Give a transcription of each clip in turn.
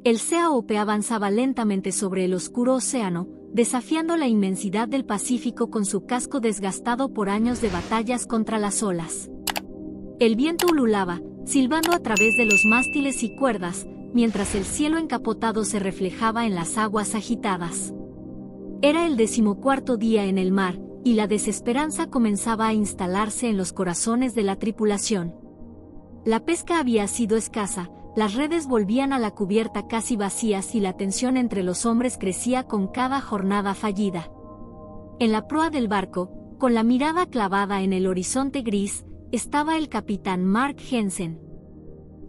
El CAOP avanzaba lentamente sobre el oscuro océano, desafiando la inmensidad del Pacífico con su casco desgastado por años de batallas contra las olas. El viento ululaba, silbando a través de los mástiles y cuerdas, mientras el cielo encapotado se reflejaba en las aguas agitadas. Era el 14º día en el mar, y la desesperanza comenzaba a instalarse en los corazones de la tripulación. La pesca había sido escasa, las redes volvían a la cubierta casi vacías y la tensión entre los hombres crecía con cada jornada fallida. En la proa del barco, con la mirada clavada en el horizonte gris, estaba el capitán Mark Jensen.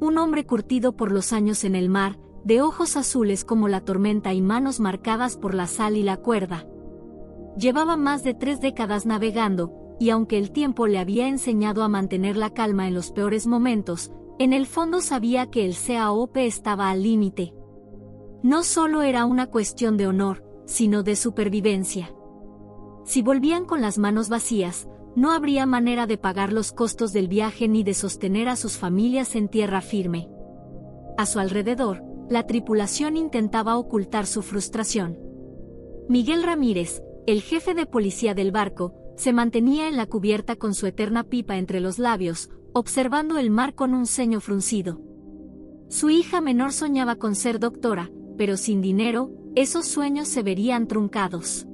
Un hombre curtido por los años en el mar, de ojos azules como la tormenta y manos marcadas por la sal y la cuerda. Llevaba más de 3 décadas navegando, y aunque el tiempo le había enseñado a mantener la calma en los peores momentos, en el fondo sabía que el CAOP estaba al límite. No solo era una cuestión de honor, sino de supervivencia. Si volvían con las manos vacías, no habría manera de pagar los costos del viaje ni de sostener a sus familias en tierra firme. A su alrededor, la tripulación intentaba ocultar su frustración. Miguel Ramírez, el jefe de policía del barco, se mantenía en la cubierta con su eterna pipa entre los labios, observando el mar con un ceño fruncido. Su hija menor soñaba con ser doctora, pero sin dinero, esos sueños se verían truncados.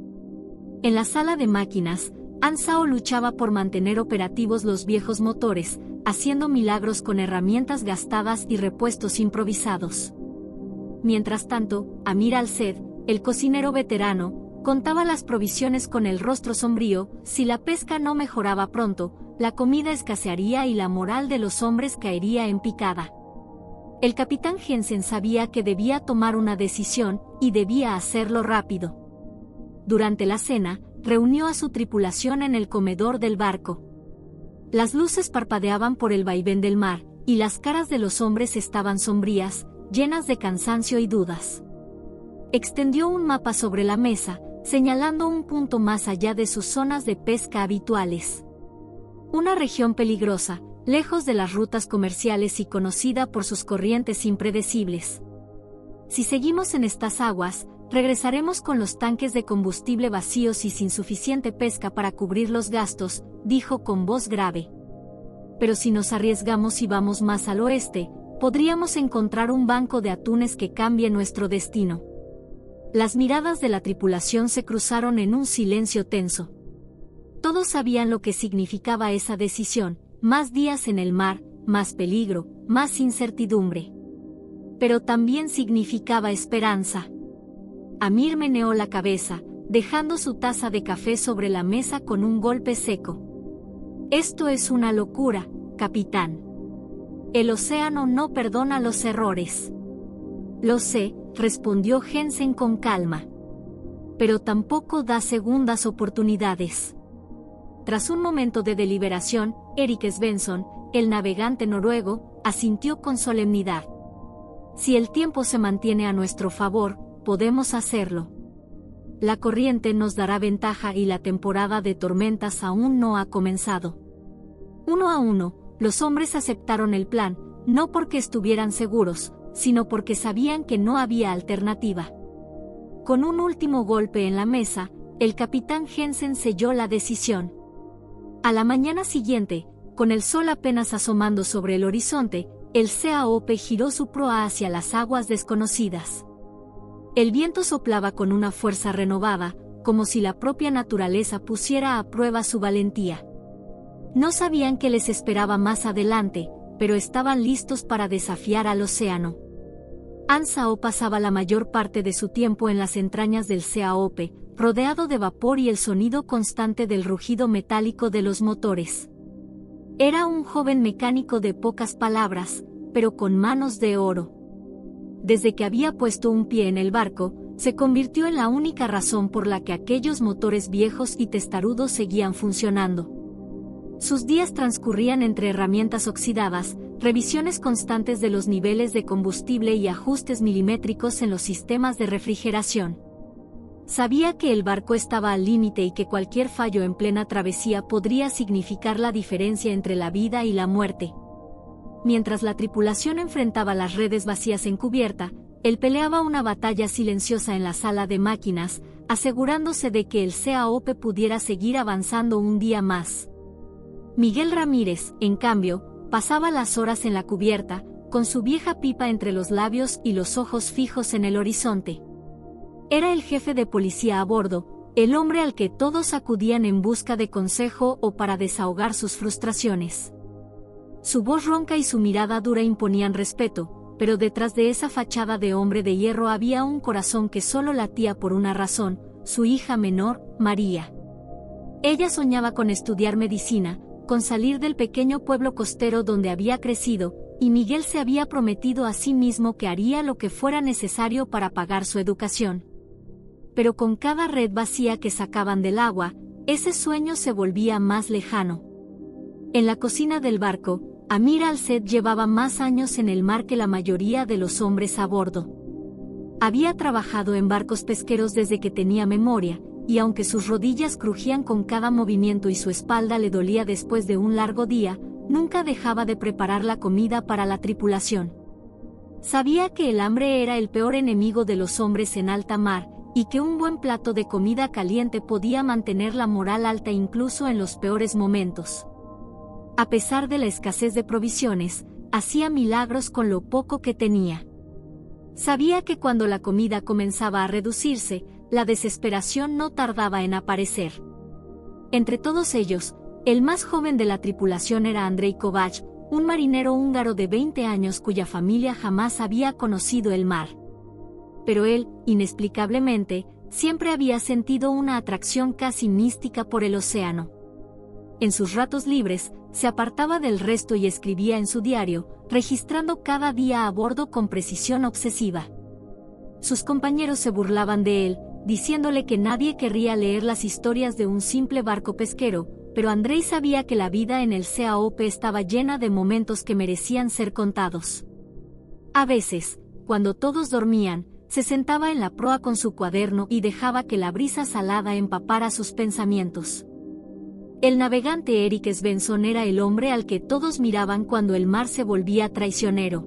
En la sala de máquinas, Ansao luchaba por mantener operativos los viejos motores, haciendo milagros con herramientas gastadas y repuestos improvisados. Mientras tanto, Amir Al-Sed, el cocinero veterano, contaba las provisiones con el rostro sombrío. Si la pesca no mejoraba pronto, la comida escasearía y la moral de los hombres caería en picada. El capitán Jensen sabía que debía tomar una decisión, y debía hacerlo rápido. Durante la cena, reunió a su tripulación en el comedor del barco. Las luces parpadeaban por el vaivén del mar, y las caras de los hombres estaban sombrías, llenas de cansancio y dudas. Extendió un mapa sobre la mesa, señalando un punto más allá de sus zonas de pesca habituales. Una región peligrosa, lejos de las rutas comerciales y conocida por sus corrientes impredecibles. Si seguimos en estas aguas, regresaremos con los tanques de combustible vacíos y sin suficiente pesca para cubrir los gastos, dijo con voz grave. Pero si nos arriesgamos y vamos más al oeste, podríamos encontrar un banco de atunes que cambie nuestro destino. Las miradas de la tripulación se cruzaron en un silencio tenso. Todos sabían lo que significaba esa decisión: más días en el mar, más peligro, más incertidumbre. Pero también significaba esperanza. Amir meneó la cabeza, dejando su taza de café sobre la mesa con un golpe seco. Esto es una locura, capitán. El océano no perdona los errores. Lo sé, respondió Jensen con calma. Pero tampoco da segundas oportunidades. Tras un momento de deliberación, Erik Svensson, el navegante noruego, asintió con solemnidad. Si el tiempo se mantiene a nuestro favor, podemos hacerlo. La corriente nos dará ventaja y la temporada de tormentas aún no ha comenzado. 1 a 1, los hombres aceptaron el plan, no porque estuvieran seguros, sino porque sabían que no había alternativa. Con un último golpe en la mesa, el capitán Jensen selló la decisión. A la mañana siguiente, con el sol apenas asomando sobre el horizonte, el CAOP giró su proa hacia las aguas desconocidas. El viento soplaba con una fuerza renovada, como si la propia naturaleza pusiera a prueba su valentía. No sabían qué les esperaba más adelante, pero estaban listos para desafiar al océano. Ansao pasaba la mayor parte de su tiempo en las entrañas del CAOP, rodeado de vapor y el sonido constante del rugido metálico de los motores. Era un joven mecánico de pocas palabras, pero con manos de oro. Desde que había puesto un pie en el barco, se convirtió en la única razón por la que aquellos motores viejos y testarudos seguían funcionando. Sus días transcurrían entre herramientas oxidadas, revisiones constantes de los niveles de combustible y ajustes milimétricos en los sistemas de refrigeración. Sabía que el barco estaba al límite y que cualquier fallo en plena travesía podría significar la diferencia entre la vida y la muerte. Mientras la tripulación enfrentaba las redes vacías en cubierta, él peleaba una batalla silenciosa en la sala de máquinas, asegurándose de que el CAOP pudiera seguir avanzando un día más. Miguel Ramírez, en cambio, pasaba las horas en la cubierta, con su vieja pipa entre los labios y los ojos fijos en el horizonte. Era el jefe de policía a bordo, el hombre al que todos acudían en busca de consejo o para desahogar sus frustraciones. Su voz ronca y su mirada dura imponían respeto, pero detrás de esa fachada de hombre de hierro había un corazón que solo latía por una razón: su hija menor, María. Ella soñaba con estudiar medicina, con salir del pequeño pueblo costero donde había crecido, y Miguel se había prometido a sí mismo que haría lo que fuera necesario para pagar su educación. Pero con cada red vacía que sacaban del agua, ese sueño se volvía más lejano. En la cocina del barco, Amir Al-Said llevaba más años en el mar que la mayoría de los hombres a bordo. Había trabajado en barcos pesqueros desde que tenía memoria, y aunque sus rodillas crujían con cada movimiento y su espalda le dolía después de un largo día, nunca dejaba de preparar la comida para la tripulación. Sabía que el hambre era el peor enemigo de los hombres en alta mar, y que un buen plato de comida caliente podía mantener la moral alta incluso en los peores momentos. A pesar de la escasez de provisiones, hacía milagros con lo poco que tenía. Sabía que cuando la comida comenzaba a reducirse, la desesperación no tardaba en aparecer. Entre todos ellos, el más joven de la tripulación era Andrei Kovač, un marinero húngaro de 20 años cuya familia jamás había conocido el mar. Pero él, inexplicablemente, siempre había sentido una atracción casi mística por el océano. En sus ratos libres, se apartaba del resto y escribía en su diario, registrando cada día a bordo con precisión obsesiva. Sus compañeros se burlaban de él, diciéndole que nadie querría leer las historias de un simple barco pesquero, pero Andrei sabía que la vida en el CAOP estaba llena de momentos que merecían ser contados. A veces, cuando todos dormían, se sentaba en la proa con su cuaderno y dejaba que la brisa salada empapara sus pensamientos. El navegante Erik Svensson era el hombre al que todos miraban cuando el mar se volvía traicionero.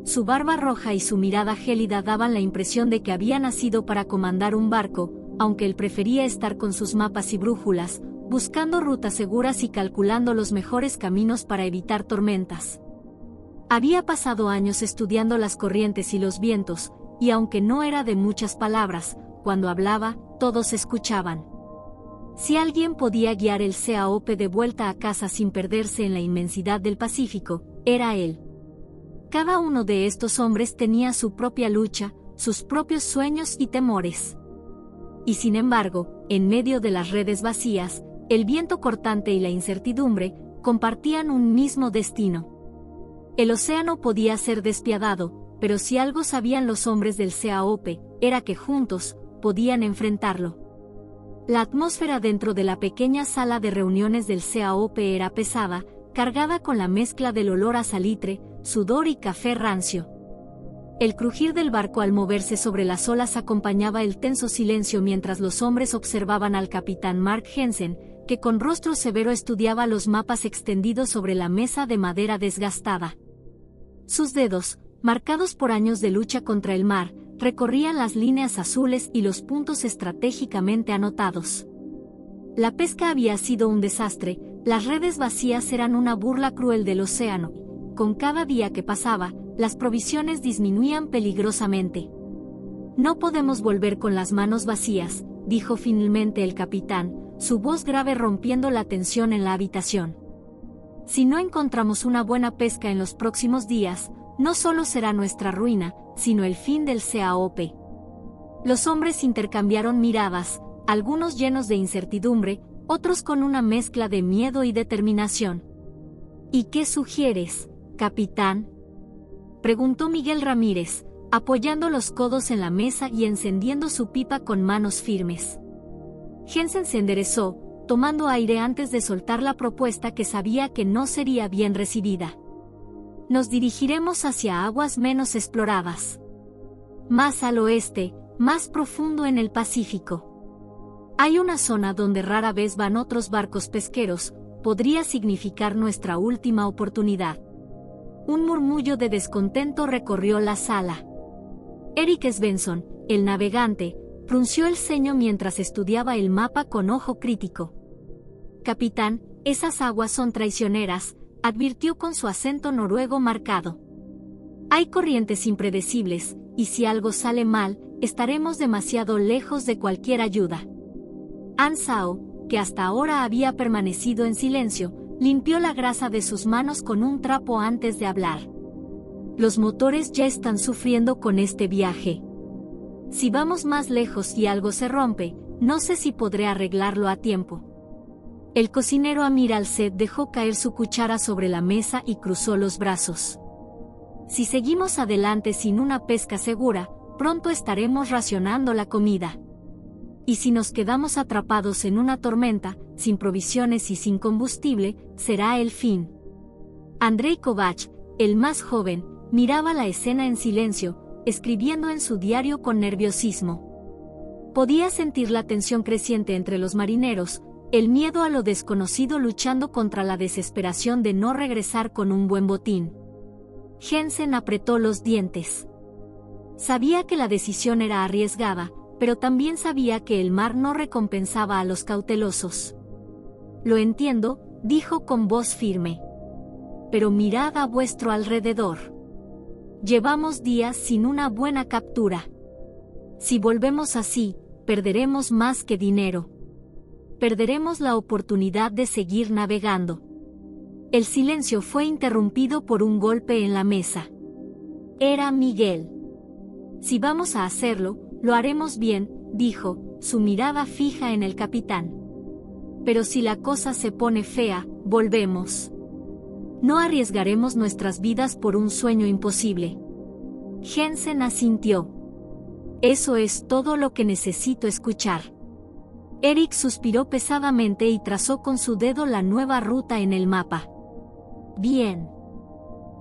Su barba roja y su mirada gélida daban la impresión de que había nacido para comandar un barco, aunque él prefería estar con sus mapas y brújulas, buscando rutas seguras y calculando los mejores caminos para evitar tormentas. Había pasado años estudiando las corrientes y los vientos, y aunque no era de muchas palabras, cuando hablaba, todos escuchaban. Si alguien podía guiar el CAOP de vuelta a casa sin perderse en la inmensidad del Pacífico, era él. Cada uno de estos hombres tenía su propia lucha, sus propios sueños y temores. Y sin embargo, en medio de las redes vacías, el viento cortante y la incertidumbre, compartían un mismo destino. El océano podía ser despiadado, pero si algo sabían los hombres del CAOP, era que juntos, podían enfrentarlo. La atmósfera dentro de la pequeña sala de reuniones del CAOP era pesada, cargada con la mezcla del olor a salitre, sudor y café rancio. El crujir del barco al moverse sobre las olas acompañaba el tenso silencio mientras los hombres observaban al capitán Mark Jensen, que con rostro severo estudiaba los mapas extendidos sobre la mesa de madera desgastada. Sus dedos, marcados por años de lucha contra el mar, recorrían las líneas azules y los puntos estratégicamente anotados. La pesca había sido un desastre, las redes vacías eran una burla cruel del océano. Con cada día que pasaba, las provisiones disminuían peligrosamente. No podemos volver con las manos vacías, dijo finalmente el capitán, su voz grave rompiendo la tensión en la habitación. Si no encontramos una buena pesca en los próximos días, no solo será nuestra ruina, sino el fin del CAOP. Los hombres intercambiaron miradas, algunos llenos de incertidumbre, otros con una mezcla de miedo y determinación. ¿Y qué sugieres, capitán?, preguntó Miguel Ramírez, apoyando los codos en la mesa y encendiendo su pipa con manos firmes. Jensen se enderezó, tomando aire antes de soltar la propuesta que sabía que no sería bien recibida. Nos dirigiremos hacia aguas menos exploradas. Más al oeste, más profundo en el Pacífico. Hay una zona donde rara vez van otros barcos pesqueros, podría significar nuestra última oportunidad. Un murmullo de descontento recorrió la sala. Erik Svensson, el navegante, frunció el ceño mientras estudiaba el mapa con ojo crítico. «Capitán, esas aguas son traicioneras», advirtió con su acento noruego marcado. «Hay corrientes impredecibles, y si algo sale mal, estaremos demasiado lejos de cualquier ayuda». Ansao, que hasta ahora había permanecido en silencio, limpió la grasa de sus manos con un trapo antes de hablar. «Los motores ya están sufriendo con este viaje. Si vamos más lejos y algo se rompe, no sé si podré arreglarlo a tiempo». El cocinero Amir Al-Sed dejó caer su cuchara sobre la mesa y cruzó los brazos. «Si seguimos adelante sin una pesca segura, pronto estaremos racionando la comida. Y si nos quedamos atrapados en una tormenta, sin provisiones y sin combustible, será el fin». Andrei Kovac, el más joven, miraba la escena en silencio, escribiendo en su diario con nerviosismo. Podía sentir la tensión creciente entre los marineros, el miedo a lo desconocido luchando contra la desesperación de no regresar con un buen botín. Jensen apretó los dientes. Sabía que la decisión era arriesgada, pero también sabía que el mar no recompensaba a los cautelosos. «Lo entiendo», dijo con voz firme. «Pero mirad a vuestro alrededor. Llevamos días sin una buena captura. Si volvemos así, perderemos más que dinero. Perderemos la oportunidad de seguir navegando». El silencio fue interrumpido por un golpe en la mesa. Era Miguel. «Si vamos a hacerlo, lo haremos bien», dijo, su mirada fija en el capitán. «Pero si la cosa se pone fea, volvemos. No arriesgaremos nuestras vidas por un sueño imposible». Jensen asintió. «Eso es todo lo que necesito escuchar». Erik suspiró pesadamente y trazó con su dedo la nueva ruta en el mapa. «Bien.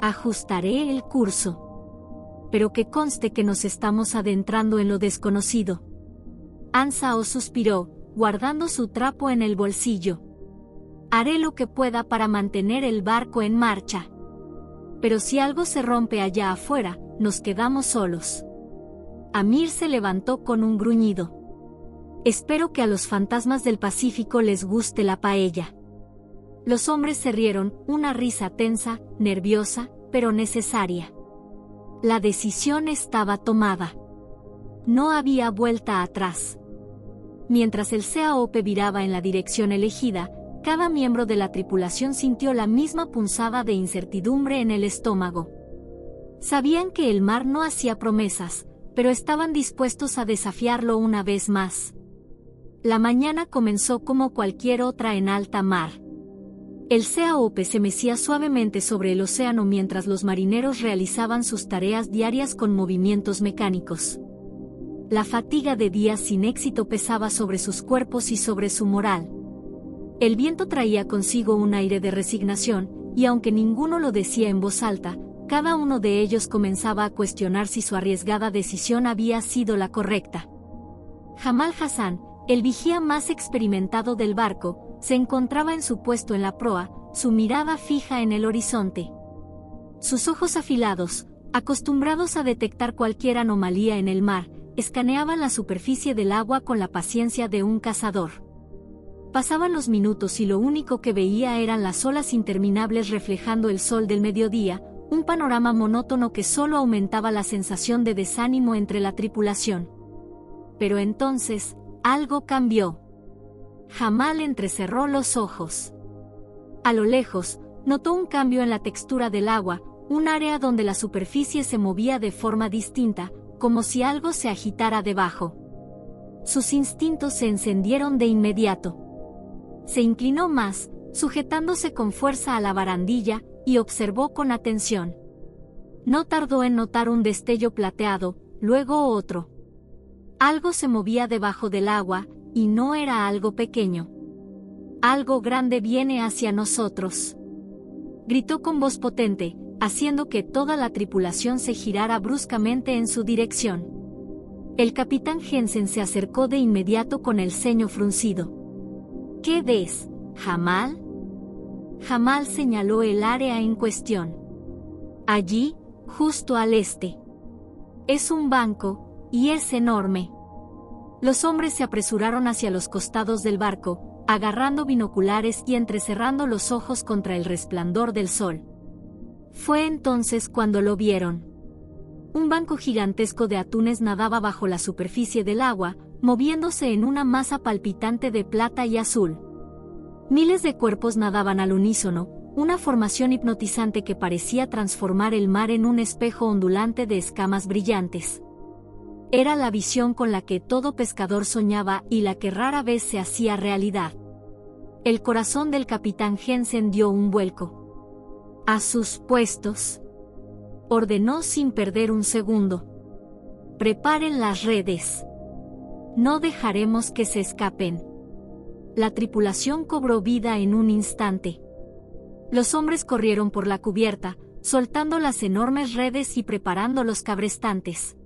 Ajustaré el curso. Pero que conste que nos estamos adentrando en lo desconocido». Ansao suspiró, guardando su trapo en el bolsillo. «Haré lo que pueda para mantener el barco en marcha. Pero si algo se rompe allá afuera, nos quedamos solos». Amir se levantó con un gruñido. «Espero que a los fantasmas del Pacífico les guste la paella». Los hombres se rieron, una risa tensa, nerviosa, pero necesaria. La decisión estaba tomada. No había vuelta atrás. Mientras el CAOP viraba en la dirección elegida, cada miembro de la tripulación sintió la misma punzada de incertidumbre en el estómago. Sabían que el mar no hacía promesas, pero estaban dispuestos a desafiarlo una vez más. La mañana comenzó como cualquier otra en alta mar. El CAOP se mecía suavemente sobre el océano mientras los marineros realizaban sus tareas diarias con movimientos mecánicos. La fatiga de días sin éxito pesaba sobre sus cuerpos y sobre su moral. El viento traía consigo un aire de resignación, y aunque ninguno lo decía en voz alta, cada uno de ellos comenzaba a cuestionar si su arriesgada decisión había sido la correcta. Jamal Hassan, el vigía más experimentado del barco, se encontraba en su puesto en la proa, su mirada fija en el horizonte. Sus ojos afilados, acostumbrados a detectar cualquier anomalía en el mar, escaneaban la superficie del agua con la paciencia de un cazador. Pasaban los minutos y lo único que veía eran las olas interminables reflejando el sol del mediodía, un panorama monótono que solo aumentaba la sensación de desánimo entre la tripulación. Pero entonces, algo cambió. Jamal entrecerró los ojos. A lo lejos, notó un cambio en la textura del agua, un área donde la superficie se movía de forma distinta, como si algo se agitara debajo. Sus instintos se encendieron de inmediato. Se inclinó más, sujetándose con fuerza a la barandilla, y observó con atención. No tardó en notar un destello plateado, luego otro. Algo se movía debajo del agua, y no era algo pequeño. «Algo grande viene hacia nosotros», gritó con voz potente, haciendo que toda la tripulación se girara bruscamente en su dirección. El capitán Jensen se acercó de inmediato con el ceño fruncido. «¿Qué ves, Jamal?» Jamal señaló el área en cuestión. «Allí, justo al este». Es un banco, y es enorme. Los hombres se apresuraron hacia los costados del barco, agarrando binoculares y entrecerrando los ojos contra el resplandor del sol. Fue entonces cuando lo vieron. Un banco gigantesco de atunes nadaba bajo la superficie del agua, moviéndose en una masa palpitante de plata y azul. Miles de cuerpos nadaban al unísono, una formación hipnotizante que parecía transformar el mar en un espejo ondulante de escamas brillantes. Era la visión con la que todo pescador soñaba y la que rara vez se hacía realidad. El corazón del capitán Jensen dio un vuelco. «A sus puestos», ordenó sin perder un segundo. «Preparen las redes. No dejaremos que se escapen». La tripulación cobró vida en un instante. Los hombres corrieron por la cubierta, soltando las enormes redes y preparando los cabrestantes.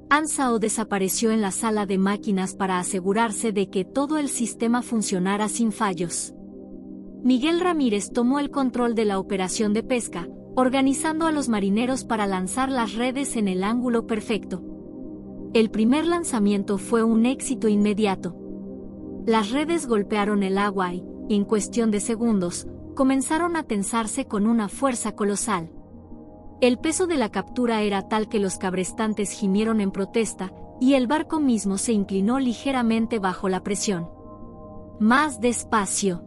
Ansao desapareció en la sala de máquinas para asegurarse de que todo el sistema funcionara sin fallos. Miguel Ramírez tomó el control de la operación de pesca, organizando a los marineros para lanzar las redes en el ángulo perfecto. El primer lanzamiento fue un éxito inmediato. Las redes golpearon el agua y, en cuestión de segundos, comenzaron a tensarse con una fuerza colosal. El peso de la captura era tal que los cabrestantes gimieron en protesta, y el barco mismo se inclinó ligeramente bajo la presión. «Más despacio»,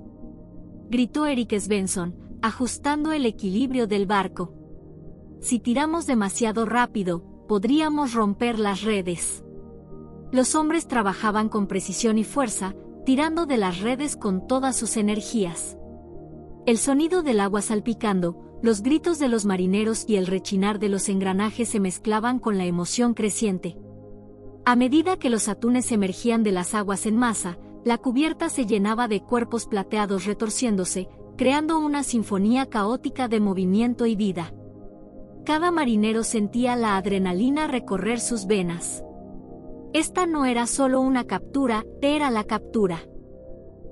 gritó Erik Svensson, ajustando el equilibrio del barco. «Si tiramos demasiado rápido, podríamos romper las redes». Los hombres trabajaban con precisión y fuerza, tirando de las redes con todas sus energías. El sonido del agua salpicando, los gritos de los marineros y el rechinar de los engranajes se mezclaban con la emoción creciente. A medida que los atunes emergían de las aguas en masa, la cubierta se llenaba de cuerpos plateados retorciéndose, creando una sinfonía caótica de movimiento y vida. Cada marinero sentía la adrenalina recorrer sus venas. Esta no era solo una captura, era la captura.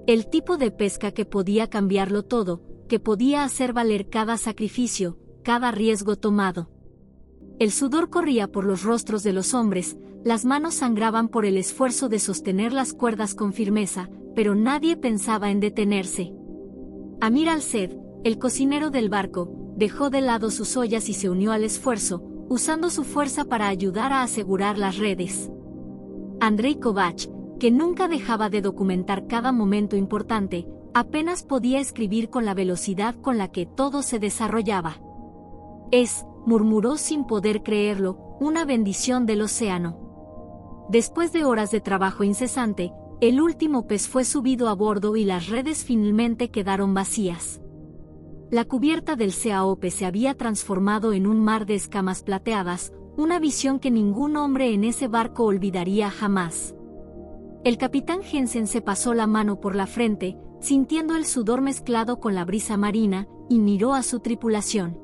El tipo de pesca que podía cambiarlo todo, que podía hacer valer cada sacrificio, cada riesgo tomado. El sudor corría por los rostros de los hombres, las manos sangraban por el esfuerzo de sostener las cuerdas con firmeza, pero nadie pensaba en detenerse. Amir Al-Ced, el cocinero del barco, dejó de lado sus ollas y se unió al esfuerzo, usando su fuerza para ayudar a asegurar las redes. Andrei Kovac, que nunca dejaba de documentar cada momento importante, apenas podía escribir con la velocidad con la que todo se desarrollaba. Murmuró sin poder creerlo, una bendición del océano. Después de horas de trabajo incesante, el último pez fue subido a bordo y las redes finalmente quedaron vacías. La cubierta del CAOP se había transformado en un mar de escamas plateadas, una visión que ningún hombre en ese barco olvidaría jamás. El capitán Jensen se pasó la mano por la frente, sintiendo el sudor mezclado con la brisa marina, y miró a su tripulación.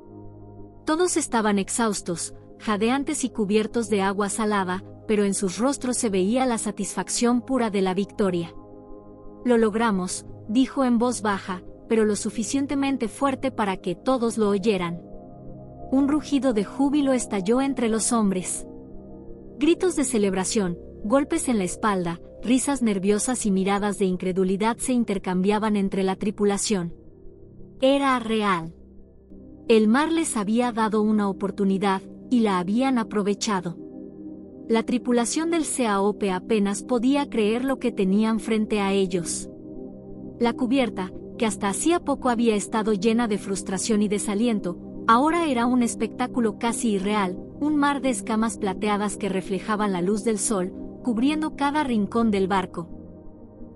Todos estaban exhaustos, jadeantes y cubiertos de agua salada, pero en sus rostros se veía la satisfacción pura de la victoria. «Lo logramos», dijo en voz baja, pero lo suficientemente fuerte para que todos lo oyeran. Un rugido de júbilo estalló entre los hombres. Gritos de celebración, golpes en la espalda, risas nerviosas y miradas de incredulidad se intercambiaban entre la tripulación. Era real. El mar les había dado una oportunidad, y la habían aprovechado. La tripulación del CAOP apenas podía creer lo que tenían frente a ellos. La cubierta, que hasta hacía poco había estado llena de frustración y desaliento, ahora era un espectáculo casi irreal, un mar de escamas plateadas que reflejaban la luz del sol, cubriendo cada rincón del barco.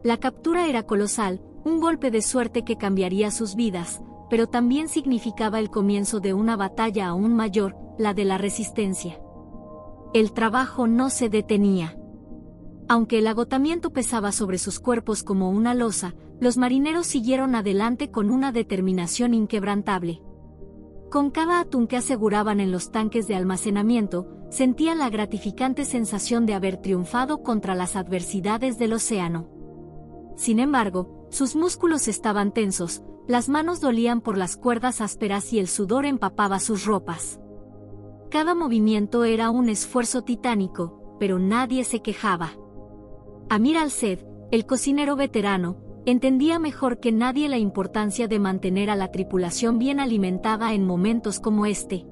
La captura era colosal, un golpe de suerte que cambiaría sus vidas, pero también significaba el comienzo de una batalla aún mayor, la de la resistencia. El trabajo no se detenía. Aunque el agotamiento pesaba sobre sus cuerpos como una losa, los marineros siguieron adelante con una determinación inquebrantable. Con cada atún que aseguraban en los tanques de almacenamiento, sentían la gratificante sensación de haber triunfado contra las adversidades del océano. Sin embargo, sus músculos estaban tensos, las manos dolían por las cuerdas ásperas y el sudor empapaba sus ropas. Cada movimiento era un esfuerzo titánico, pero nadie se quejaba. Amir Al-Said, el cocinero veterano, entendía mejor que nadie la importancia de mantener a la tripulación bien alimentada en momentos como este.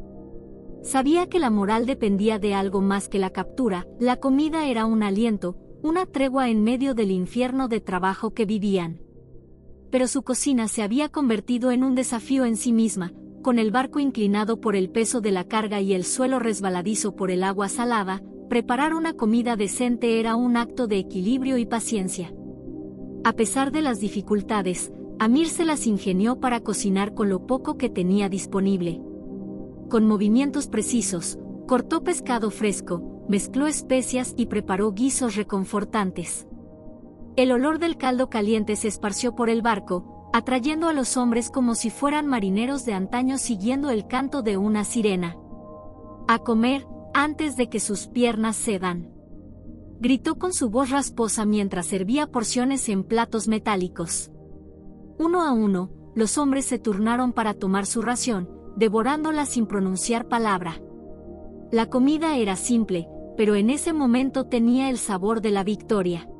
Sabía que la moral dependía de algo más que la captura. La comida era un aliento, una tregua en medio del infierno de trabajo que vivían. Pero su cocina se había convertido en un desafío en sí misma, con el barco inclinado por el peso de la carga y el suelo resbaladizo por el agua salada. Preparar una comida decente era un acto de equilibrio y paciencia. A pesar de las dificultades, Amir se las ingenió para cocinar con lo poco que tenía disponible. Con movimientos precisos, cortó pescado fresco, mezcló especias y preparó guisos reconfortantes. El olor del caldo caliente se esparció por el barco, atrayendo a los hombres como si fueran marineros de antaño siguiendo el canto de una sirena. «A comer, antes de que sus piernas cedan», gritó con su voz rasposa mientras servía porciones en platos metálicos. Uno a uno, los hombres se turnaron para tomar su ración, devorándola sin pronunciar palabra. La comida era simple, pero en ese momento tenía el sabor de la victoria.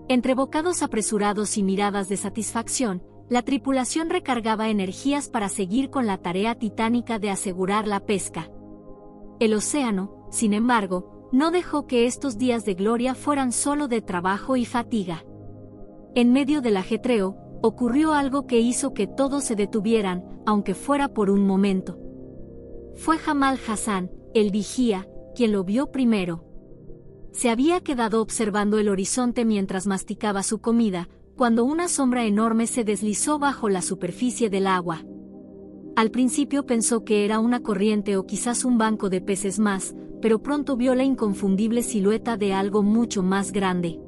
Entre bocados apresurados y miradas de satisfacción, la tripulación recargaba energías para seguir con la tarea titánica de asegurar la pesca. El océano, sin embargo, no dejó que estos días de gloria fueran solo de trabajo y fatiga. En medio del ajetreo, ocurrió algo que hizo que todos se detuvieran, aunque fuera por un momento. Fue Jamal Hassan, el vigía, quien lo vio primero. Se había quedado observando el horizonte mientras masticaba su comida, cuando una sombra enorme se deslizó bajo la superficie del agua. Al principio pensó que era una corriente o quizás un banco de peces más, pero pronto vio la inconfundible silueta de algo mucho más grande.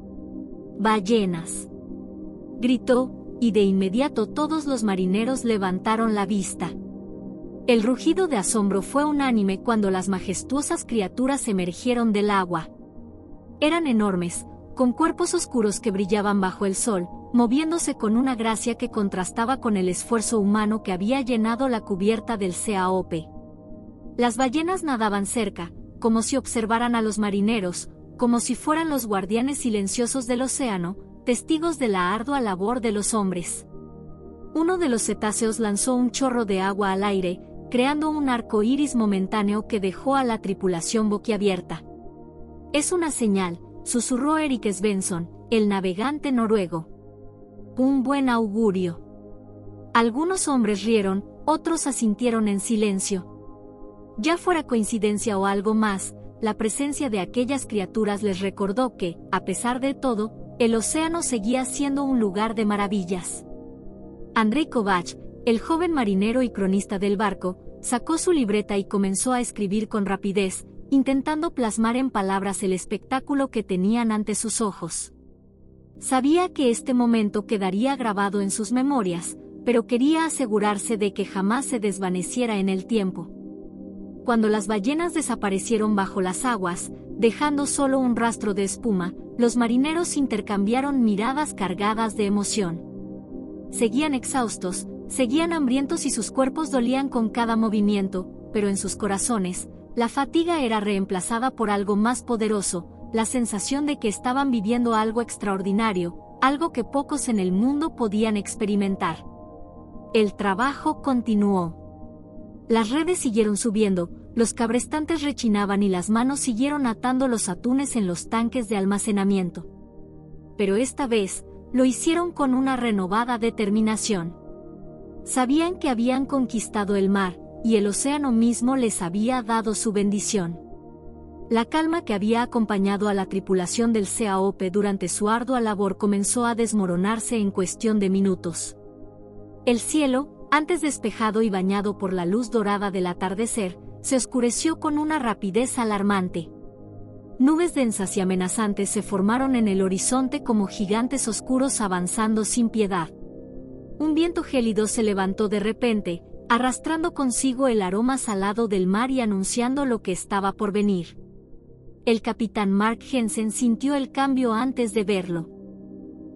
«¡Ballenas!», gritó, y de inmediato todos los marineros levantaron la vista. El rugido de asombro fue unánime cuando las majestuosas criaturas emergieron del agua. Eran enormes, con cuerpos oscuros que brillaban bajo el sol, moviéndose con una gracia que contrastaba con el esfuerzo humano que había llenado la cubierta del CAOP. Las ballenas nadaban cerca, como si observaran a los marineros, como si fueran los guardianes silenciosos del océano, testigos de la ardua labor de los hombres. Uno de los cetáceos lanzó un chorro de agua al aire, creando un arco iris momentáneo que dejó a la tripulación boquiabierta. «Es una señal», susurró Erik Svensson, el navegante noruego. «Un buen augurio». Algunos hombres rieron, otros asintieron en silencio. Ya fuera coincidencia o algo más, la presencia de aquellas criaturas les recordó que, a pesar de todo, el océano seguía siendo un lugar de maravillas. Andrei Kovač, el joven marinero y cronista del barco, sacó su libreta y comenzó a escribir con rapidez, intentando plasmar en palabras el espectáculo que tenían ante sus ojos. Sabía que este momento quedaría grabado en sus memorias, pero quería asegurarse de que jamás se desvaneciera en el tiempo. Cuando las ballenas desaparecieron bajo las aguas, dejando solo un rastro de espuma, los marineros intercambiaron miradas cargadas de emoción. Seguían exhaustos, seguían hambrientos y sus cuerpos dolían con cada movimiento, pero en sus corazones, la fatiga era reemplazada por algo más poderoso, la sensación de que estaban viviendo algo extraordinario, algo que pocos en el mundo podían experimentar. El trabajo continuó. Las redes siguieron subiendo, los cabrestantes rechinaban y las manos siguieron atando los atunes en los tanques de almacenamiento. Pero esta vez, lo hicieron con una renovada determinación. Sabían que habían conquistado el mar, y el océano mismo les había dado su bendición. La calma que había acompañado a la tripulación del CAOP durante su ardua labor comenzó a desmoronarse en cuestión de minutos. El cielo, antes despejado y bañado por la luz dorada del atardecer, se oscureció con una rapidez alarmante. Nubes densas y amenazantes se formaron en el horizonte como gigantes oscuros avanzando sin piedad. Un viento gélido se levantó de repente, arrastrando consigo el aroma salado del mar y anunciando lo que estaba por venir. El capitán Mark Jensen sintió el cambio antes de verlo.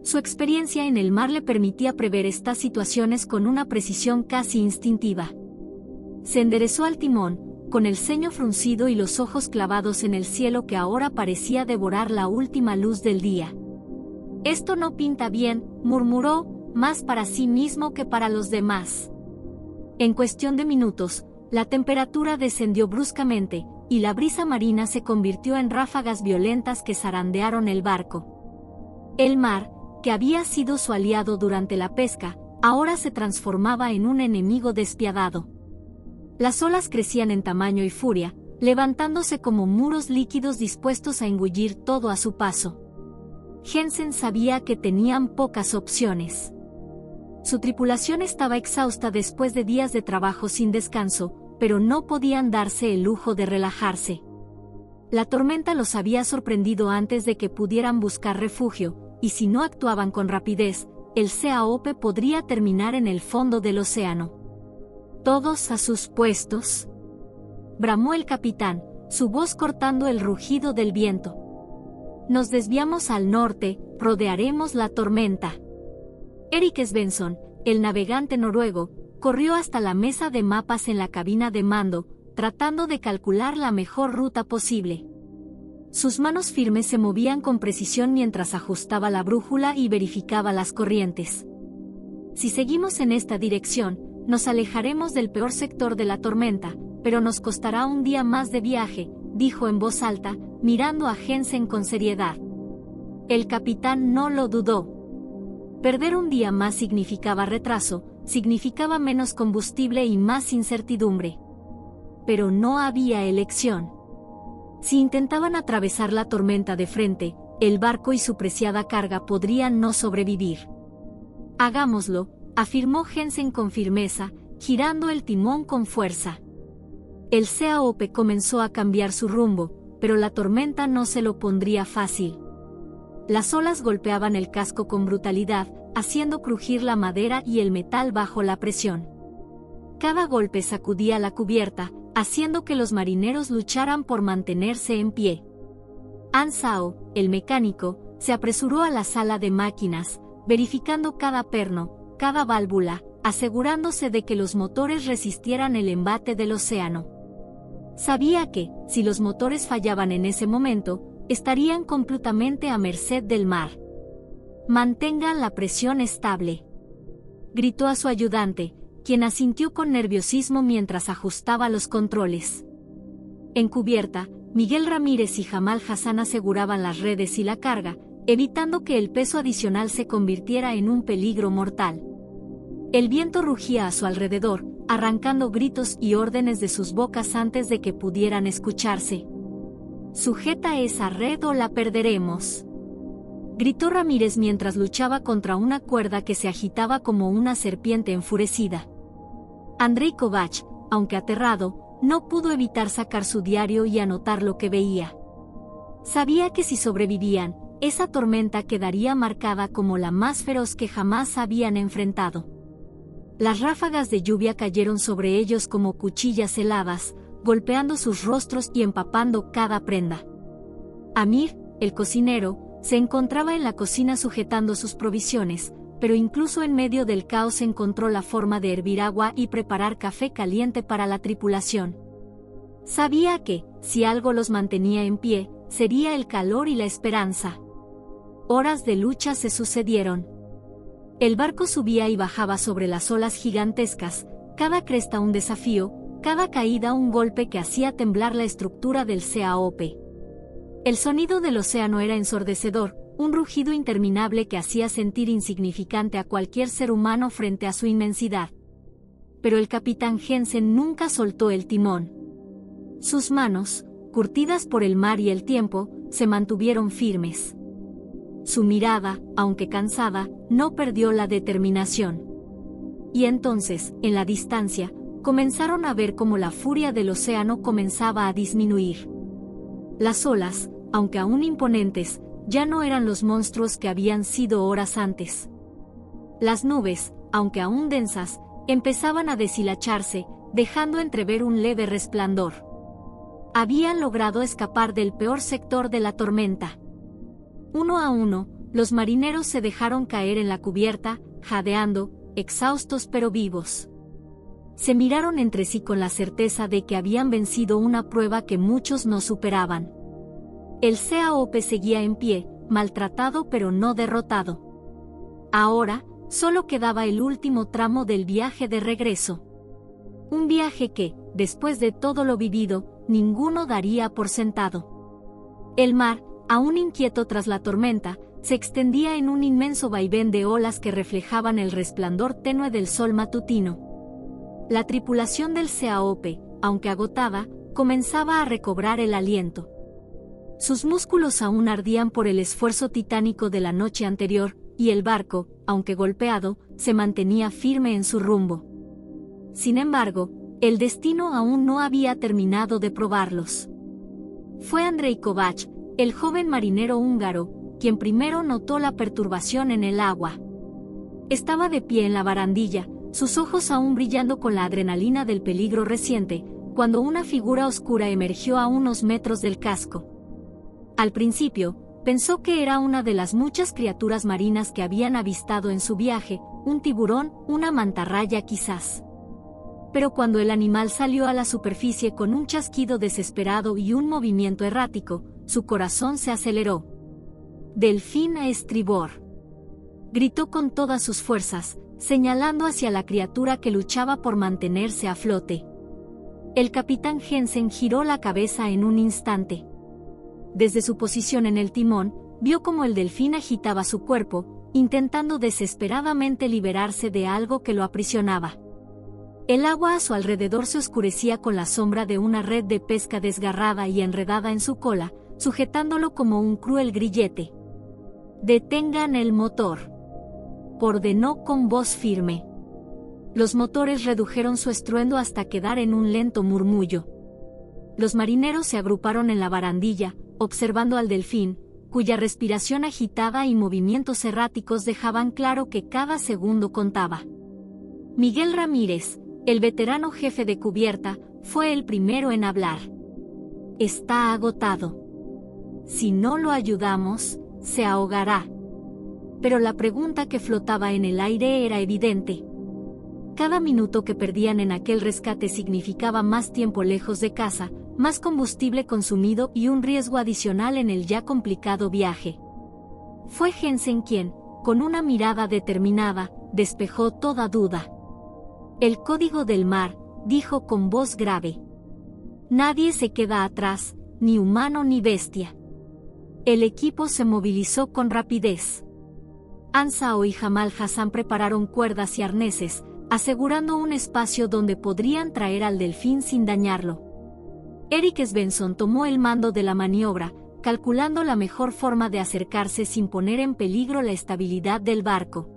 Su experiencia en el mar le permitía prever estas situaciones con una precisión casi instintiva. Se enderezó al timón, con el ceño fruncido y los ojos clavados en el cielo que ahora parecía devorar la última luz del día. «Esto no pinta bien», murmuró, más para sí mismo que para los demás. En cuestión de minutos, la temperatura descendió bruscamente, y la brisa marina se convirtió en ráfagas violentas que zarandearon el barco. El mar, que había sido su aliado durante la pesca, ahora se transformaba en un enemigo despiadado. Las olas crecían en tamaño y furia, levantándose como muros líquidos dispuestos a engullir todo a su paso. Jensen sabía que tenían pocas opciones. Su tripulación estaba exhausta después de días de trabajo sin descanso, pero no podían darse el lujo de relajarse. La tormenta los había sorprendido antes de que pudieran buscar refugio, y si no actuaban con rapidez, el CAOP podría terminar en el fondo del océano. «Todos a sus puestos», bramó el capitán, su voz cortando el rugido del viento. «Nos desviamos al norte, rodearemos la tormenta». Erik Svensson, el navegante noruego, corrió hasta la mesa de mapas en la cabina de mando, tratando de calcular la mejor ruta posible. Sus manos firmes se movían con precisión mientras ajustaba la brújula y verificaba las corrientes. «Si seguimos en esta dirección, nos alejaremos del peor sector de la tormenta, pero nos costará un día más de viaje», dijo en voz alta, mirando a Jensen con seriedad. El capitán no lo dudó. Perder un día más significaba retraso, significaba menos combustible y más incertidumbre. Pero no había elección. Si intentaban atravesar la tormenta de frente, el barco y su preciada carga podrían no sobrevivir. «Hagámoslo», afirmó Jensen con firmeza, girando el timón con fuerza. El CAOP comenzó a cambiar su rumbo, pero la tormenta no se lo pondría fácil. Las olas golpeaban el casco con brutalidad, haciendo crujir la madera y el metal bajo la presión. Cada golpe sacudía la cubierta, haciendo que los marineros lucharan por mantenerse en pie. Ansao, el mecánico, se apresuró a la sala de máquinas, verificando cada perno, cada válvula, asegurándose de que los motores resistieran el embate del océano. Sabía que, si los motores fallaban en ese momento, estarían completamente a merced del mar. «Mantengan la presión estable», gritó a su ayudante, quien asintió con nerviosismo mientras ajustaba los controles. En cubierta, Miguel Ramírez y Jamal Hassan aseguraban las redes y la carga, evitando que el peso adicional se convirtiera en un peligro mortal. El viento rugía a su alrededor, arrancando gritos y órdenes de sus bocas antes de que pudieran escucharse. «Sujeta esa red o la perderemos», gritó Ramírez mientras luchaba contra una cuerda que se agitaba como una serpiente enfurecida. Andrei Kovac, aunque aterrado, no pudo evitar sacar su diario y anotar lo que veía. Sabía que si sobrevivían, esa tormenta quedaría marcada como la más feroz que jamás habían enfrentado. Las ráfagas de lluvia cayeron sobre ellos como cuchillas heladas, golpeando sus rostros y empapando cada prenda. Amir, el cocinero, se encontraba en la cocina sujetando sus provisiones, pero incluso en medio del caos encontró la forma de hervir agua y preparar café caliente para la tripulación. Sabía que, si algo los mantenía en pie, sería el calor y la esperanza. Horas de lucha se sucedieron. El barco subía y bajaba sobre las olas gigantescas, cada cresta un desafío, cada caída un golpe que hacía temblar la estructura del CAOP. El sonido del océano era ensordecedor, un rugido interminable que hacía sentir insignificante a cualquier ser humano frente a su inmensidad. Pero el capitán Jensen nunca soltó el timón. Sus manos, curtidas por el mar y el tiempo, se mantuvieron firmes. Su mirada, aunque cansada, no perdió la determinación. Y entonces, en la distancia, comenzaron a ver cómo la furia del océano comenzaba a disminuir. Las olas, aunque aún imponentes, ya no eran los monstruos que habían sido horas antes. Las nubes, aunque aún densas, empezaban a deshilacharse, dejando entrever un leve resplandor. Habían logrado escapar del peor sector de la tormenta. Uno a uno, los marineros se dejaron caer en la cubierta, jadeando, exhaustos pero vivos. Se miraron entre sí con la certeza de que habían vencido una prueba que muchos no superaban. El CAOP seguía en pie, maltratado pero no derrotado. Ahora, solo quedaba el último tramo del viaje de regreso. Un viaje que, después de todo lo vivido, ninguno daría por sentado. El mar, aún inquieto tras la tormenta, se extendía en un inmenso vaivén de olas que reflejaban el resplandor tenue del sol matutino. La tripulación del CAOP, aunque agotada, comenzaba a recobrar el aliento. Sus músculos aún ardían por el esfuerzo titánico de la noche anterior, y el barco, aunque golpeado, se mantenía firme en su rumbo. Sin embargo, el destino aún no había terminado de probarlos. Fue Andrei Kovács, el joven marinero húngaro, quien primero notó la perturbación en el agua. Estaba de pie en la barandilla, sus ojos aún brillando con la adrenalina del peligro reciente, cuando una figura oscura emergió a unos metros del casco. Al principio, pensó que era una de las muchas criaturas marinas que habían avistado en su viaje, un tiburón, una mantarraya quizás. Pero cuando el animal salió a la superficie con un chasquido desesperado y un movimiento errático, su corazón se aceleró. «Delfín a estribor», gritó con todas sus fuerzas, señalando hacia la criatura que luchaba por mantenerse a flote. El capitán Jensen giró la cabeza en un instante. Desde su posición en el timón, vio cómo el delfín agitaba su cuerpo, intentando desesperadamente liberarse de algo que lo aprisionaba. El agua a su alrededor se oscurecía con la sombra de una red de pesca desgarrada y enredada en su cola, sujetándolo como un cruel grillete. «Detengan el motor», ordenó con voz firme. Los motores redujeron su estruendo hasta quedar en un lento murmullo. Los marineros se agruparon en la barandilla, observando al delfín, cuya respiración agitada y movimientos erráticos dejaban claro que cada segundo contaba. Miguel Ramírez, el veterano jefe de cubierta, fue el primero en hablar. «Está agotado. Si no lo ayudamos, se ahogará». Pero la pregunta que flotaba en el aire era evidente. Cada minuto que perdían en aquel rescate significaba más tiempo lejos de casa, más combustible consumido y un riesgo adicional en el ya complicado viaje. Fue Jensen quien, con una mirada determinada, despejó toda duda. «El código del mar», dijo con voz grave. «Nadie se queda atrás, ni humano ni bestia». El equipo se movilizó con rapidez. Ansao y Jamal Hassan prepararon cuerdas y arneses, asegurando un espacio donde podrían traer al delfín sin dañarlo. Eric Svensson tomó el mando de la maniobra, calculando la mejor forma de acercarse sin poner en peligro la estabilidad del barco.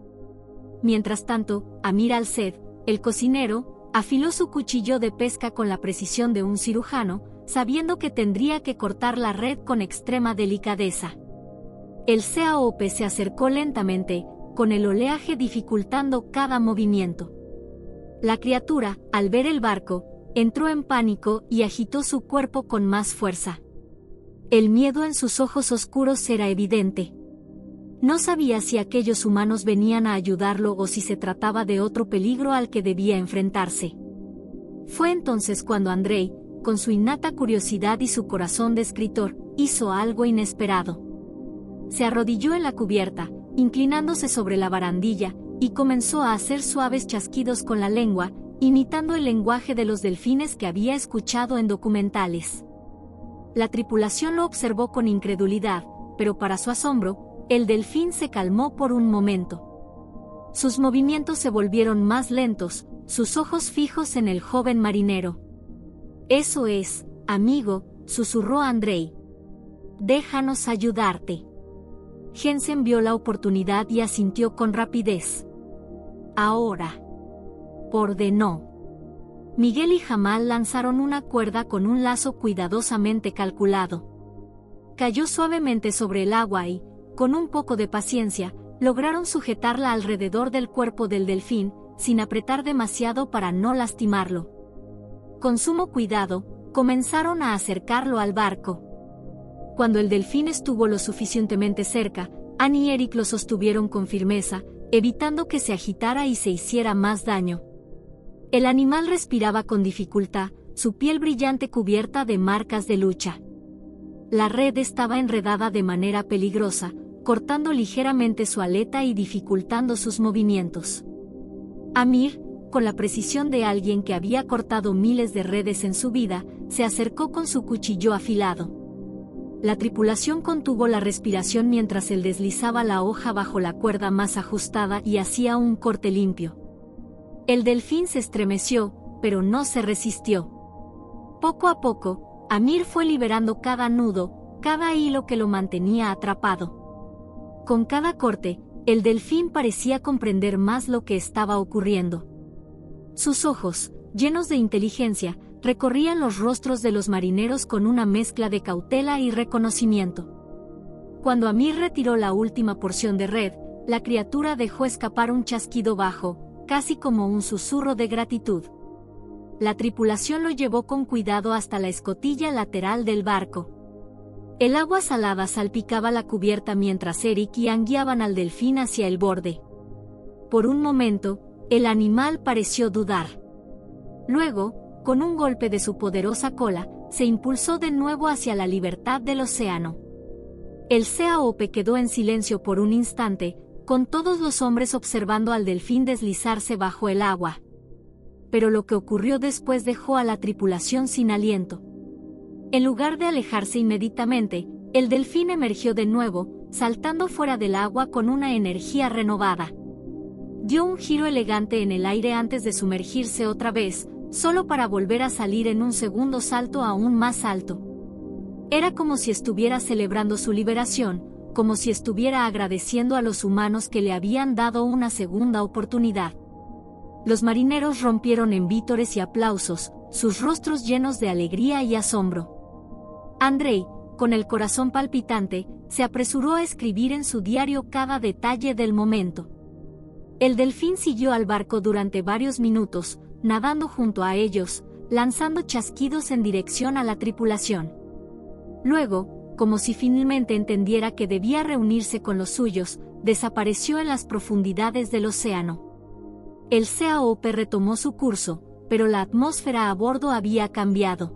Mientras tanto, Amir Al-Sed, el cocinero, afiló su cuchillo de pesca con la precisión de un cirujano, sabiendo que tendría que cortar la red con extrema delicadeza. El CAOP se acercó lentamente, con el oleaje dificultando cada movimiento. La criatura, al ver el barco, entró en pánico y agitó su cuerpo con más fuerza. El miedo en sus ojos oscuros era evidente. No sabía si aquellos humanos venían a ayudarlo o si se trataba de otro peligro al que debía enfrentarse. Fue entonces cuando Andrei, con su innata curiosidad y su corazón de escritor, hizo algo inesperado. Se arrodilló en la cubierta, inclinándose sobre la barandilla, y comenzó a hacer suaves chasquidos con la lengua, imitando el lenguaje de los delfines que había escuchado en documentales. La tripulación lo observó con incredulidad, pero para su asombro, el delfín se calmó por un momento. Sus movimientos se volvieron más lentos, sus ojos fijos en el joven marinero. «Eso es, amigo», susurró Andrei. «Déjanos ayudarte». Jensen vio la oportunidad y asintió con rapidez. «Ahora», ordenó. Miguel y Jamal lanzaron una cuerda con un lazo cuidadosamente calculado. Cayó suavemente sobre el agua y, con un poco de paciencia, lograron sujetarla alrededor del cuerpo del delfín, sin apretar demasiado para no lastimarlo. Con sumo cuidado, comenzaron a acercarlo al barco. Cuando el delfín estuvo lo suficientemente cerca, Anne y Eric lo sostuvieron con firmeza, evitando que se agitara y se hiciera más daño. El animal respiraba con dificultad, su piel brillante cubierta de marcas de lucha. La red estaba enredada de manera peligrosa, cortando ligeramente su aleta y dificultando sus movimientos. Amir, con la precisión de alguien que había cortado miles de redes en su vida, se acercó con su cuchillo afilado. La tripulación contuvo la respiración mientras él deslizaba la hoja bajo la cuerda más ajustada y hacía un corte limpio. El delfín se estremeció, pero no se resistió. Poco a poco, Amir fue liberando cada nudo, cada hilo que lo mantenía atrapado. Con cada corte, el delfín parecía comprender más lo que estaba ocurriendo. Sus ojos, llenos de inteligencia, recorrían los rostros de los marineros con una mezcla de cautela y reconocimiento. Cuando Amir retiró la última porción de red, la criatura dejó escapar un chasquido bajo, casi como un susurro de gratitud. La tripulación lo llevó con cuidado hasta la escotilla lateral del barco. El agua salada salpicaba la cubierta mientras Eric y Ann guiaban al delfín hacia el borde. Por un momento, el animal pareció dudar. Luego, con un golpe de su poderosa cola, se impulsó de nuevo hacia la libertad del océano. El CAOP quedó en silencio por un instante, con todos los hombres observando al delfín deslizarse bajo el agua. Pero lo que ocurrió después dejó a la tripulación sin aliento. En lugar de alejarse inmediatamente, el delfín emergió de nuevo, saltando fuera del agua con una energía renovada. Dio un giro elegante en el aire antes de sumergirse otra vez, solo para volver a salir en un segundo salto aún más alto. Era como si estuviera celebrando su liberación, como si estuviera agradeciendo a los humanos que le habían dado una segunda oportunidad. Los marineros rompieron en vítores y aplausos, sus rostros llenos de alegría y asombro. Andrei, con el corazón palpitante, se apresuró a escribir en su diario cada detalle del momento. El delfín siguió al barco durante varios minutos, nadando junto a ellos, lanzando chasquidos en dirección a la tripulación. Luego, como si finalmente entendiera que debía reunirse con los suyos, desapareció en las profundidades del océano. El CAOP retomó su curso, pero la atmósfera a bordo había cambiado.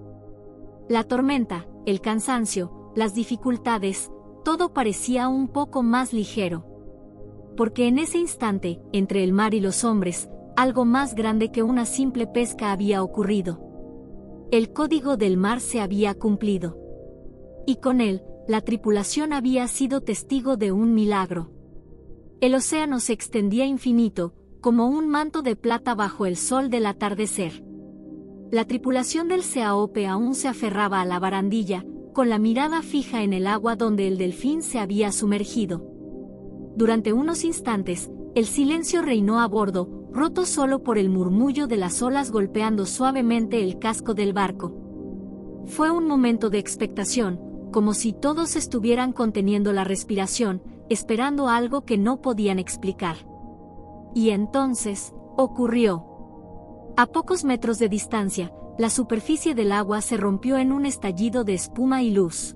La tormenta, el cansancio, las dificultades, todo parecía un poco más ligero. Porque en ese instante, entre el mar y los hombres, algo más grande que una simple pesca había ocurrido. El código del mar se había cumplido. Y con él, la tripulación había sido testigo de un milagro. El océano se extendía infinito, como un manto de plata bajo el sol del atardecer. La tripulación del CAOP aún se aferraba a la barandilla, con la mirada fija en el agua donde el delfín se había sumergido. Durante unos instantes, el silencio reinó a bordo, roto solo por el murmullo de las olas golpeando suavemente el casco del barco. Fue un momento de expectación, como si todos estuvieran conteniendo la respiración, esperando algo que no podían explicar. Y entonces, ocurrió. A pocos metros de distancia, la superficie del agua se rompió en un estallido de espuma y luz.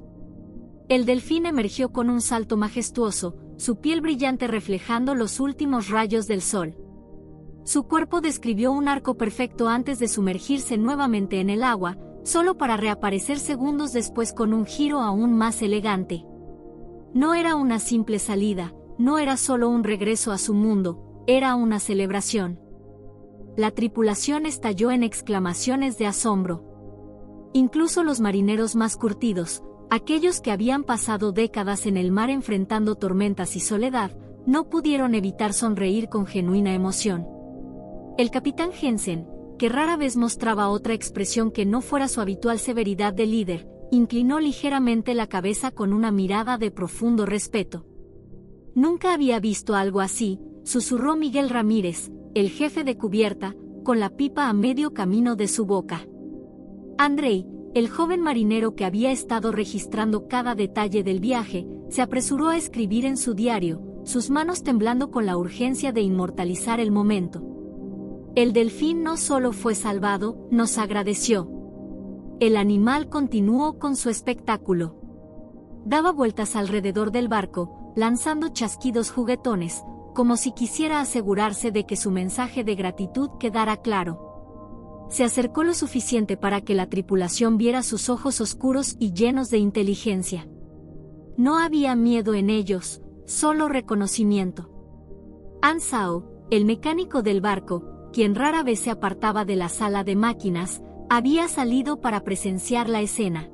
El delfín emergió con un salto majestuoso, su piel brillante reflejando los últimos rayos del sol. Su cuerpo describió un arco perfecto antes de sumergirse nuevamente en el agua, solo para reaparecer segundos después con un giro aún más elegante. No era una simple salida, no era solo un regreso a su mundo, era una celebración. La tripulación estalló en exclamaciones de asombro. Incluso los marineros más curtidos, aquellos que habían pasado décadas en el mar enfrentando tormentas y soledad, no pudieron evitar sonreír con genuina emoción. El capitán Jensen, que rara vez mostraba otra expresión que no fuera su habitual severidad de líder, inclinó ligeramente la cabeza con una mirada de profundo respeto. Nunca había visto algo así, susurró Miguel Ramírez, el jefe de cubierta, con la pipa a medio camino de su boca. Andrei, el joven marinero que había estado registrando cada detalle del viaje, se apresuró a escribir en su diario, sus manos temblando con la urgencia de inmortalizar el momento. El delfín no solo fue salvado, nos agradeció. El animal continuó con su espectáculo. Daba vueltas alrededor del barco, lanzando chasquidos juguetones, como si quisiera asegurarse de que su mensaje de gratitud quedara claro. Se acercó lo suficiente para que la tripulación viera sus ojos oscuros y llenos de inteligencia. No había miedo en ellos, solo reconocimiento. Ansao, el mecánico del barco, quien rara vez se apartaba de la sala de máquinas, había salido para presenciar la escena.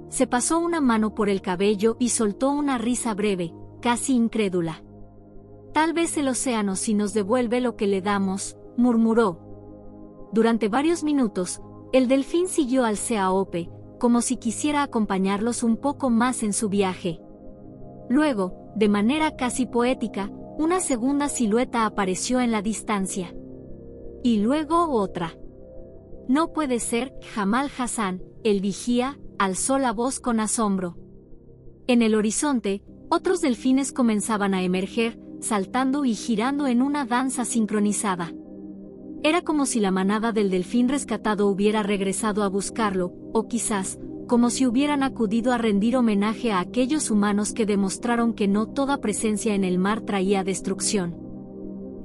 Se pasó una mano por el cabello y soltó una risa breve, casi incrédula. «Tal vez el océano sí nos devuelve lo que le damos», murmuró. Durante varios minutos, el delfín siguió al Sea-Ope, como si quisiera acompañarlos un poco más en su viaje. Luego, de manera casi poética, una segunda silueta apareció en la distancia. Y luego otra. «No puede ser», Jamal Hassan, el vigía, alzó la voz con asombro. En el horizonte, otros delfines comenzaban a emerger, saltando y girando en una danza sincronizada. Era como si la manada del delfín rescatado hubiera regresado a buscarlo, o quizás, como si hubieran acudido a rendir homenaje a aquellos humanos que demostraron que no toda presencia en el mar traía destrucción.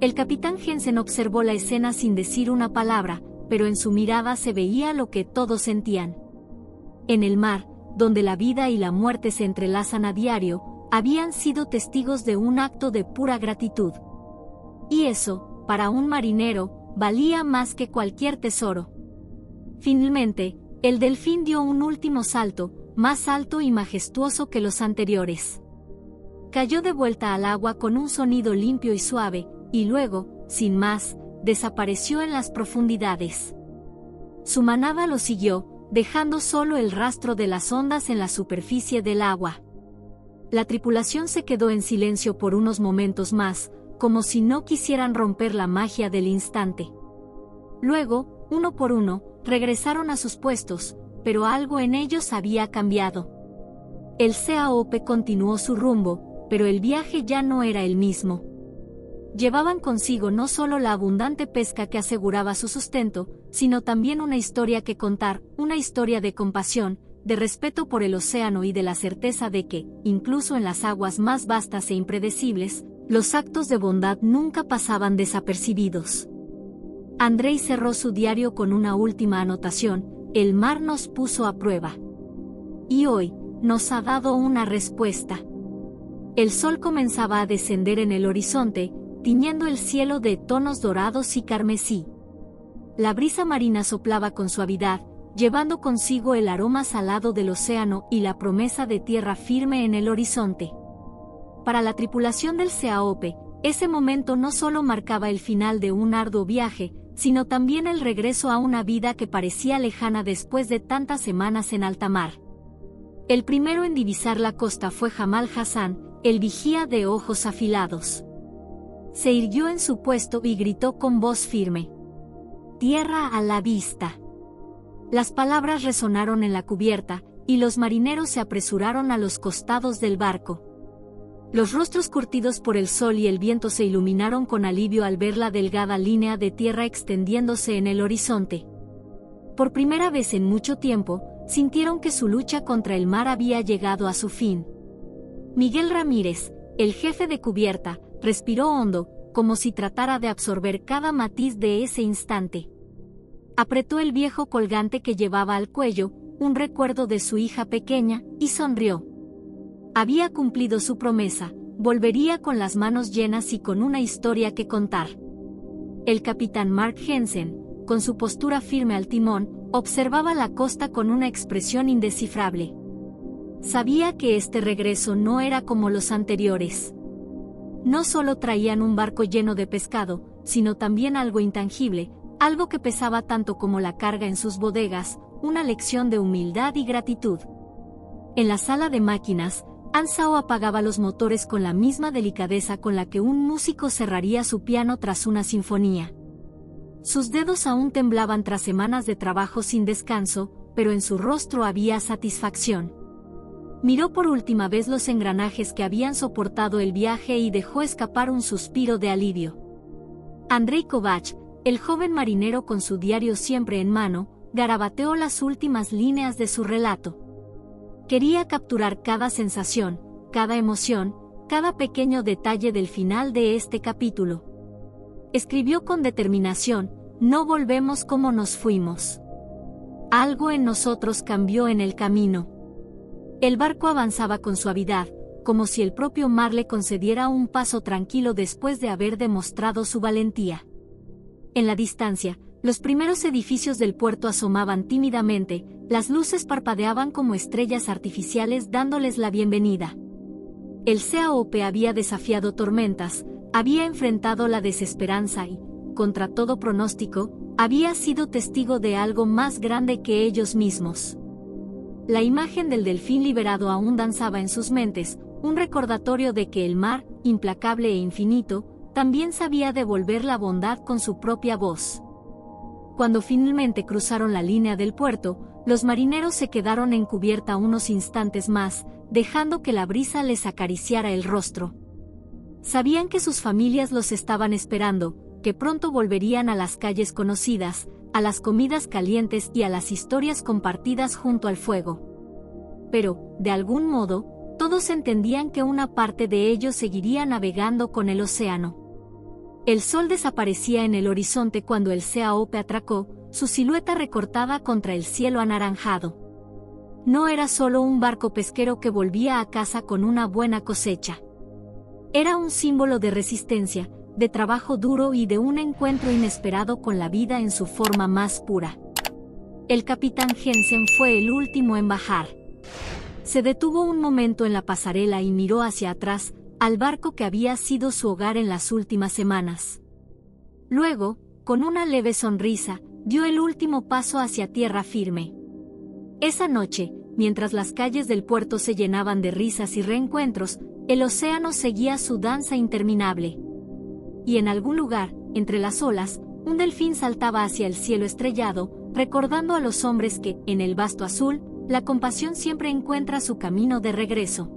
El capitán Jensen observó la escena sin decir una palabra, pero en su mirada se veía lo que todos sentían. En el mar, donde la vida y la muerte se entrelazan a diario, habían sido testigos de un acto de pura gratitud. Y eso, para un marinero, valía más que cualquier tesoro. Finalmente, el delfín dio un último salto, más alto y majestuoso que los anteriores. Cayó de vuelta al agua con un sonido limpio y suave, y luego, sin más, desapareció en las profundidades. Su manada lo siguió, dejando solo el rastro de las ondas en la superficie del agua. La tripulación se quedó en silencio por unos momentos más, como si no quisieran romper la magia del instante. Luego, uno por uno, regresaron a sus puestos, pero algo en ellos había cambiado. El Sea-Ope continuó su rumbo, pero el viaje ya no era el mismo. Llevaban consigo no solo la abundante pesca que aseguraba su sustento, sino también una historia que contar, una historia de compasión, de respeto por el océano y de la certeza de que, incluso en las aguas más vastas e impredecibles, los actos de bondad nunca pasaban desapercibidos. Andrei cerró su diario con una última anotación: el mar nos puso a prueba. Y hoy, nos ha dado una respuesta. El sol comenzaba a descender en el horizonte, tiñendo el cielo de tonos dorados y carmesí. La brisa marina soplaba con suavidad, llevando consigo el aroma salado del océano y la promesa de tierra firme en el horizonte. Para la tripulación del Sea-Ope, ese momento no solo marcaba el final de un arduo viaje, sino también el regreso a una vida que parecía lejana después de tantas semanas en alta mar. El primero en divisar la costa fue Jamal Hassan, el vigía de ojos afilados. Se irguió en su puesto y gritó con voz firme: «Tierra a la vista». Las palabras resonaron en la cubierta, y los marineros se apresuraron a los costados del barco. Los rostros curtidos por el sol y el viento se iluminaron con alivio al ver la delgada línea de tierra extendiéndose en el horizonte. Por primera vez en mucho tiempo, sintieron que su lucha contra el mar había llegado a su fin. Miguel Ramírez, el jefe de cubierta, respiró hondo, como si tratara de absorber cada matiz de ese instante. Apretó el viejo colgante que llevaba al cuello, un recuerdo de su hija pequeña, y sonrió. Había cumplido su promesa, volvería con las manos llenas y con una historia que contar. El capitán Mark Jensen, con su postura firme al timón, observaba la costa con una expresión indescifrable. Sabía que este regreso no era como los anteriores. No solo traían un barco lleno de pescado, sino también algo intangible, algo que pesaba tanto como la carga en sus bodegas, una lección de humildad y gratitud. En la sala de máquinas, Ansao apagaba los motores con la misma delicadeza con la que un músico cerraría su piano tras una sinfonía. Sus dedos aún temblaban tras semanas de trabajo sin descanso, pero en su rostro había satisfacción. Miró por última vez los engranajes que habían soportado el viaje y dejó escapar un suspiro de alivio. Andrei Kovac, el joven marinero con su diario siempre en mano, garabateó las últimas líneas de su relato. Quería capturar cada sensación, cada emoción, cada pequeño detalle del final de este capítulo. Escribió con determinación, no volvemos como nos fuimos. Algo en nosotros cambió en el camino. El barco avanzaba con suavidad, como si el propio mar le concediera un paso tranquilo después de haber demostrado su valentía. En la distancia, los primeros edificios del puerto asomaban tímidamente, las luces parpadeaban como estrellas artificiales dándoles la bienvenida. El CAOP había desafiado tormentas, había enfrentado la desesperanza y, contra todo pronóstico, había sido testigo de algo más grande que ellos mismos. La imagen del delfín liberado aún danzaba en sus mentes, un recordatorio de que el mar, implacable e infinito, también sabía devolver la bondad con su propia voz. Cuando finalmente cruzaron la línea del puerto, los marineros se quedaron en cubierta unos instantes más, dejando que la brisa les acariciara el rostro. Sabían que sus familias los estaban esperando, que pronto volverían a las calles conocidas, a las comidas calientes y a las historias compartidas junto al fuego. Pero, de algún modo, todos entendían que una parte de ellos seguiría navegando con el océano. El sol desaparecía en el horizonte cuando el CAOP atracó, su silueta recortada contra el cielo anaranjado. No era solo un barco pesquero que volvía a casa con una buena cosecha. Era un símbolo de resistencia, de trabajo duro y de un encuentro inesperado con la vida en su forma más pura. El capitán Jensen fue el último en bajar. Se detuvo un momento en la pasarela y miró hacia atrás, al barco que había sido su hogar en las últimas semanas. Luego, con una leve sonrisa, dio el último paso hacia tierra firme. Esa noche, mientras las calles del puerto se llenaban de risas y reencuentros, el océano seguía su danza interminable. Y en algún lugar, entre las olas, un delfín saltaba hacia el cielo estrellado, recordando a los hombres que, en el vasto azul, la compasión siempre encuentra su camino de regreso.